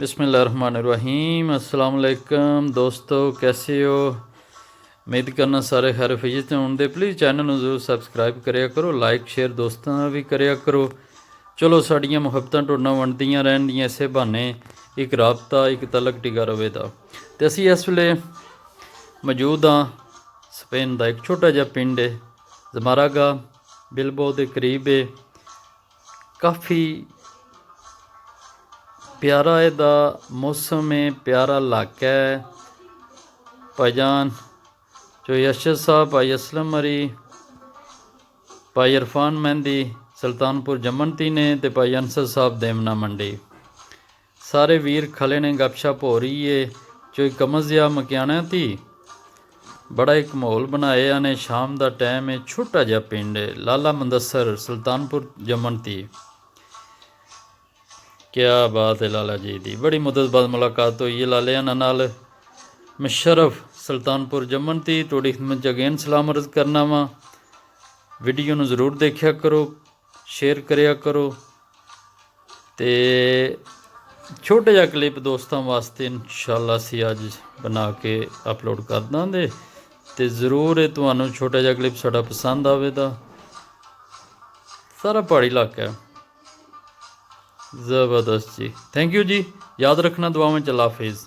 बिस्मिल्लाहिर्रहमानिर्रहीम। अस्सलाम वालेकुम दोस्तों, कैसे हो? उम्मीद करना सारे खैर फजीत होंगे। प्लीज़ चैनल में जरूर सबसक्राइब करिया करो, लाइक शेयर दोस्तों ਨਾਲ भी करिया करो। चलो साड़ियाँ मुहब्बतां टुडना वंडदियां रहनदियां, इसे बहाने एक राबता एक तलक टिका रवेगा। तो असी इस वेले मौजूद हाँ स्पेन का एक छोटा जिहा पिंड है ज़मारागा, बिलबो के करीब है। काफ़ी प्यारा इहदा मौसम है, प्यारा इलाका है। भाईजान जो यशद साहब, भाई असलम मरी, भाई इरफान मेहंदी सुल्तानपुर जमनती ने, तो भाई अंसर साहब देमना मंडी, सारे वीर खले ने। गपशप हो रही है जो कमज़िया मकियाना थी। बड़ा एक माहौल बनाया ने। शाम का टाइम है, छोटा जिहा पिंड है लाला मंदसर सुल्तानपुर जमनती। क्या बात है लाला जी की, बड़ी मुद्दत बाद मुलाकात हुई है लाले नाल। मुशर्रफ सुल्तानपुर जमनती थोड़ी खिदमत अगेन सलाम अर्ज करना वा। वीडियो में जरूर देखा करो, शेयर करया करो। तो छोटा जिहा क्लिप दोस्तों वास्ते इंशाअल्लाह असी अज बना के अपलोड कर देंगे। तो जरूर तुहानू छोटा जिहा क्लिप साड़ा पसंद आवेगा। सारा पहाड़ी इलाका है, ज़बरदस्त जी। थैंक यू जी, याद रखना, दुआ में। चला हाफिज़।